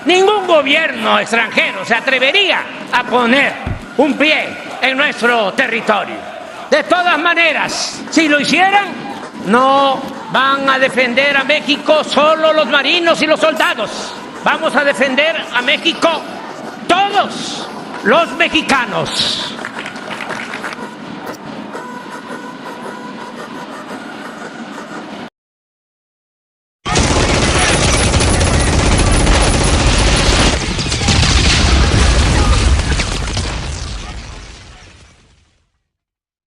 Ningún gobierno extranjero se atrevería a poner un pie en nuestro territorio. De todas maneras, si lo hicieran, no van a defender a México solo los marinos y los soldados. Vamos a defender a México todos los mexicanos.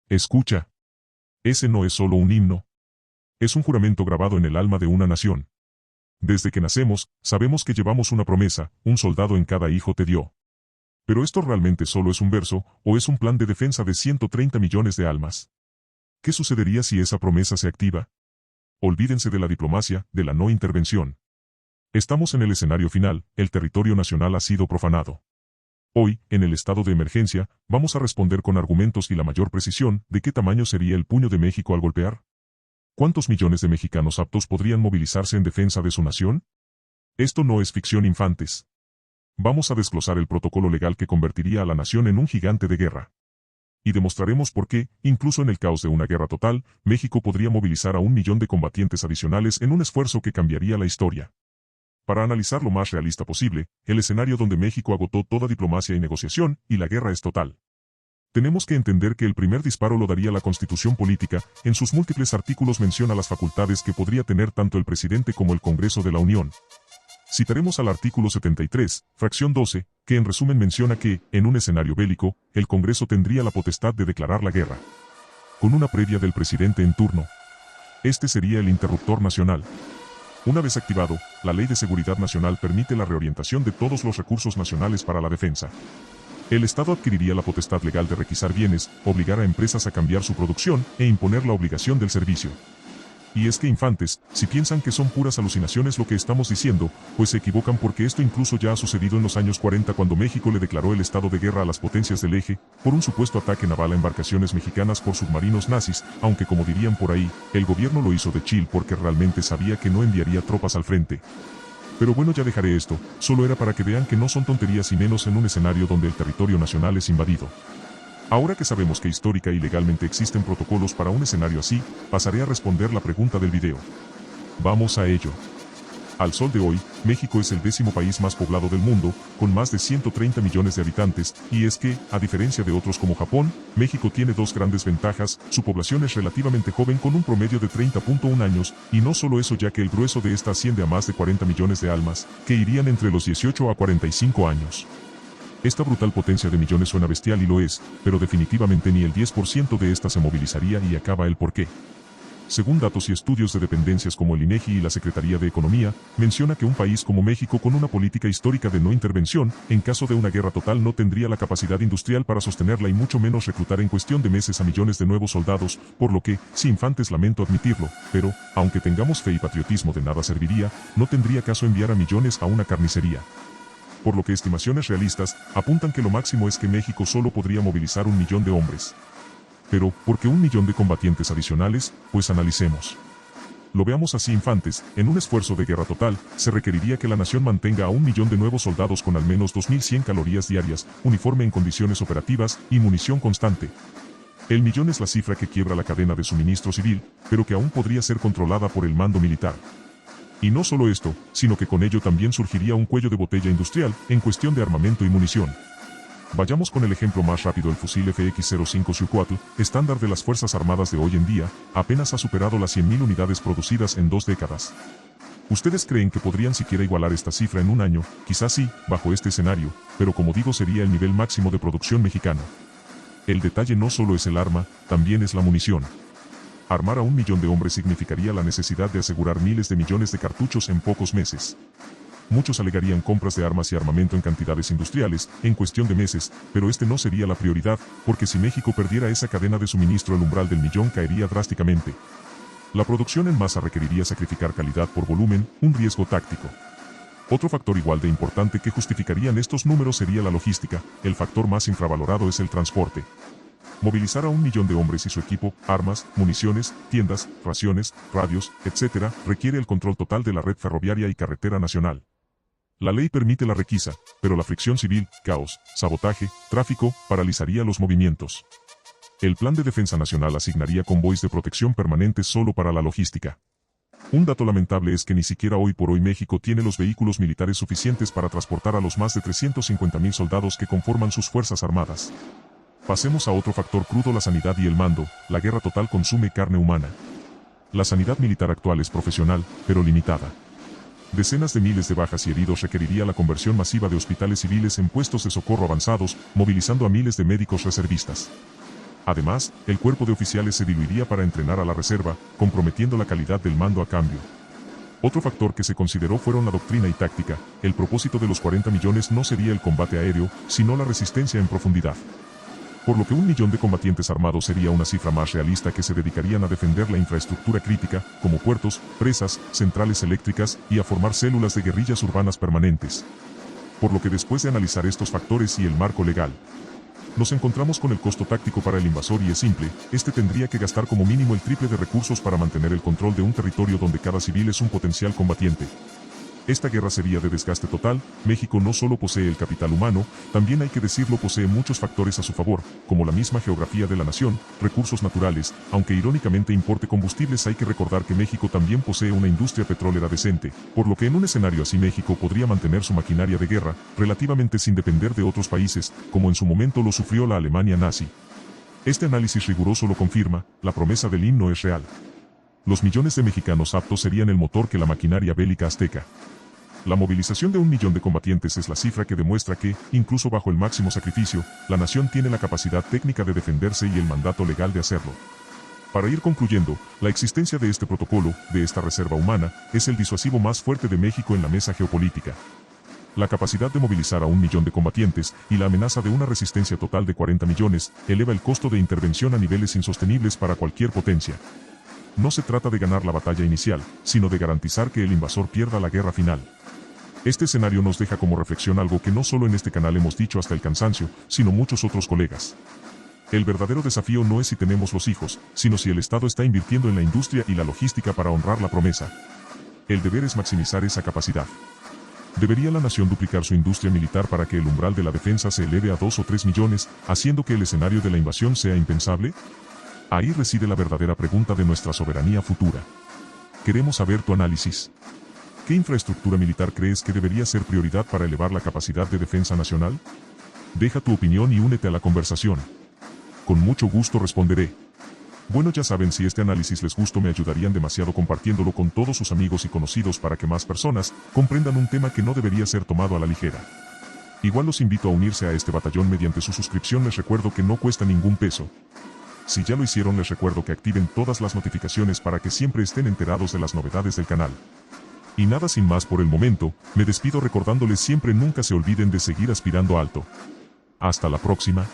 Escucha. Ese no es solo un himno. Es un juramento grabado en el alma de una nación. Desde que nacemos, sabemos que llevamos una promesa, un soldado en cada hijo te dio. Pero esto realmente solo es un verso, o es un plan de defensa de 130 millones de almas. ¿Qué sucedería si esa promesa se activa? Olvídense de la diplomacia, de la no intervención. Estamos en el escenario final, el territorio nacional ha sido profanado. Hoy, en el estado de emergencia, vamos a responder con argumentos y la mayor precisión de qué tamaño sería el puño de México al golpear. ¿Cuántos millones de mexicanos aptos podrían movilizarse en defensa de su nación? Esto no es ficción, infantes. Vamos a desglosar el protocolo legal que convertiría a la nación en un gigante de guerra. Y demostraremos por qué, incluso en el caos de una guerra total, México podría movilizar a 1 millón de combatientes adicionales en un esfuerzo que cambiaría la historia. Para analizar lo más realista posible, el escenario donde México agotó toda diplomacia y negociación, y la guerra es total. Tenemos que entender que el primer disparo lo daría la Constitución política, en sus múltiples artículos menciona las facultades que podría tener tanto el presidente como el Congreso de la Unión. Citaremos al artículo 73, fracción 12, que en resumen menciona que, en un escenario bélico, el Congreso tendría la potestad de declarar la guerra. Con una previa del presidente en turno. Este sería el interruptor nacional. Una vez activado, la Ley de Seguridad Nacional permite la reorientación de todos los recursos nacionales para la defensa. El Estado adquiriría la potestad legal de requisar bienes, obligar a empresas a cambiar su producción, e imponer la obligación del servicio. Y es que, infantes, si piensan que son puras alucinaciones lo que estamos diciendo, pues se equivocan, porque esto incluso ya ha sucedido en los años 40 cuando México le declaró el estado de guerra a las potencias del eje, por un supuesto ataque naval a embarcaciones mexicanas por submarinos nazis, aunque como dirían por ahí, el gobierno lo hizo de chill porque realmente sabía que no enviaría tropas al frente. Pero bueno, ya dejaré esto, solo era para que vean que no son tonterías y menos en un escenario donde el territorio nacional es invadido. Ahora que sabemos que histórica y legalmente existen protocolos para un escenario así, pasaré a responder la pregunta del video. Vamos a ello. Al sol de hoy, México es el 10º país más poblado del mundo, con más de 130 millones de habitantes, y es que, a diferencia de otros como Japón, México tiene dos grandes ventajas: su población es relativamente joven con un promedio de 30.1 años, y no solo eso, ya que el grueso de esta asciende a más de 40 millones de almas, que irían entre los 18 a 45 años. Esta brutal potencia de millones suena bestial y lo es, pero definitivamente ni el 10% de esta se movilizaría, y acaba el porqué. Según datos y estudios de dependencias como el INEGI y la Secretaría de Economía, menciona que un país como México con una política histórica de no intervención, en caso de una guerra total no tendría la capacidad industrial para sostenerla y mucho menos reclutar en cuestión de meses a millones de nuevos soldados, por lo que, sí, infantes, lamento admitirlo, pero, aunque tengamos fe y patriotismo, de nada serviría, no tendría caso enviar a millones a una carnicería. Por lo que estimaciones realistas apuntan que lo máximo es que México solo podría movilizar 1 millón de hombres. Pero, ¿por qué 1 millón de combatientes adicionales? Pues analicemos. Lo veamos así, infantes, en un esfuerzo de guerra total, se requeriría que la nación mantenga a 1 millón de nuevos soldados con al menos 2.100 calorías diarias, uniforme en condiciones operativas, y munición constante. El millón es la cifra que quiebra la cadena de suministro civil, pero que aún podría ser controlada por el mando militar. Y no solo esto, sino que con ello también surgiría un cuello de botella industrial, en cuestión de armamento y munición. Vayamos con el ejemplo más rápido: el fusil FX-05 Xiuhcuatl, estándar de las Fuerzas Armadas de hoy en día, apenas ha superado las 100.000 unidades producidas en 2 décadas. ¿Ustedes creen que podrían siquiera igualar esta cifra en un año? Quizás sí, bajo este escenario, pero como digo, sería el nivel máximo de producción mexicano. El detalle no solo es el arma, también es la munición. Armar a 1 millón de hombres significaría la necesidad de asegurar miles de millones de cartuchos en pocos meses. Muchos alegarían compras de armas y armamento en cantidades industriales, en cuestión de meses, pero este no sería la prioridad, porque si México perdiera esa cadena de suministro, el umbral del millón caería drásticamente. La producción en masa requeriría sacrificar calidad por volumen, un riesgo táctico. Otro factor igual de importante que justificarían estos números sería la logística. El factor más infravalorado es el transporte. Movilizar a 1 millón de hombres y su equipo, armas, municiones, tiendas, raciones, radios, etc., requiere el control total de la red ferroviaria y carretera nacional. La ley permite la requisa, pero la fricción civil, caos, sabotaje, tráfico, paralizaría los movimientos. El Plan de Defensa Nacional asignaría convoys de protección permanentes solo para la logística. Un dato lamentable es que ni siquiera hoy por hoy México tiene los vehículos militares suficientes para transportar a los más de 350,000 soldados que conforman sus Fuerzas Armadas. Pasemos a otro factor crudo: la sanidad y el mando. La guerra total consume carne humana. La sanidad militar actual es profesional, pero limitada. Decenas de miles de bajas y heridos requeriría la conversión masiva de hospitales civiles en puestos de socorro avanzados, movilizando a miles de médicos reservistas. Además, el cuerpo de oficiales se diluiría para entrenar a la reserva, comprometiendo la calidad del mando a cambio. Otro factor que se consideró fueron la doctrina y táctica. El propósito de los 40 millones no sería el combate aéreo, sino la resistencia en profundidad. Por lo que 1 millón de combatientes armados sería una cifra más realista, que se dedicarían a defender la infraestructura crítica, como puertos, presas, centrales eléctricas, y a formar células de guerrillas urbanas permanentes. Por lo que después de analizar estos factores y el marco legal, nos encontramos con el costo táctico para el invasor, y es simple: este tendría que gastar como mínimo el triple de recursos para mantener el control de un territorio donde cada civil es un potencial combatiente. Esta guerra sería de desgaste total. México no solo posee el capital humano, también hay que decirlo, posee muchos factores a su favor, como la misma geografía de la nación, recursos naturales. Aunque irónicamente importe combustibles, hay que recordar que México también posee una industria petrolera decente, por lo que en un escenario así México podría mantener su maquinaria de guerra relativamente sin depender de otros países, como en su momento lo sufrió la Alemania nazi. Este análisis riguroso lo confirma: la promesa del himno es real. Los millones de mexicanos aptos serían el motor que la maquinaria bélica azteca. La movilización de 1 millón de combatientes es la cifra que demuestra que, incluso bajo el máximo sacrificio, la nación tiene la capacidad técnica de defenderse y el mandato legal de hacerlo. Para ir concluyendo, la existencia de este protocolo, de esta reserva humana, es el disuasivo más fuerte de México en la mesa geopolítica. La capacidad de movilizar a 1 millón de combatientes y la amenaza de una resistencia total de 40 millones eleva el costo de intervención a niveles insostenibles para cualquier potencia. No se trata de ganar la batalla inicial, sino de garantizar que el invasor pierda la guerra final. Este escenario nos deja como reflexión algo que no solo en este canal hemos dicho hasta el cansancio, sino muchos otros colegas. El verdadero desafío no es si tenemos los hijos, sino si el Estado está invirtiendo en la industria y la logística para honrar la promesa. El deber es maximizar esa capacidad. ¿Debería la nación duplicar su industria militar para que el umbral de la defensa se eleve a 2 o 3 millones, haciendo que el escenario de la invasión sea impensable? Ahí reside la verdadera pregunta de nuestra soberanía futura. Queremos saber tu análisis. ¿Qué infraestructura militar crees que debería ser prioridad para elevar la capacidad de defensa nacional? Deja tu opinión y únete a la conversación. Con mucho gusto responderé. Bueno, ya saben, si este análisis les gustó, me ayudarían demasiado compartiéndolo con todos sus amigos y conocidos para que más personas comprendan un tema que no debería ser tomado a la ligera. Igual los invito a unirse a este batallón mediante su suscripción. Les recuerdo que no cuesta ningún peso. Si ya lo hicieron, les recuerdo que activen todas las notificaciones para que siempre estén enterados de las novedades del canal. Y nada, sin más por el momento, me despido recordándoles siempre: nunca se olviden de seguir aspirando alto. Hasta la próxima.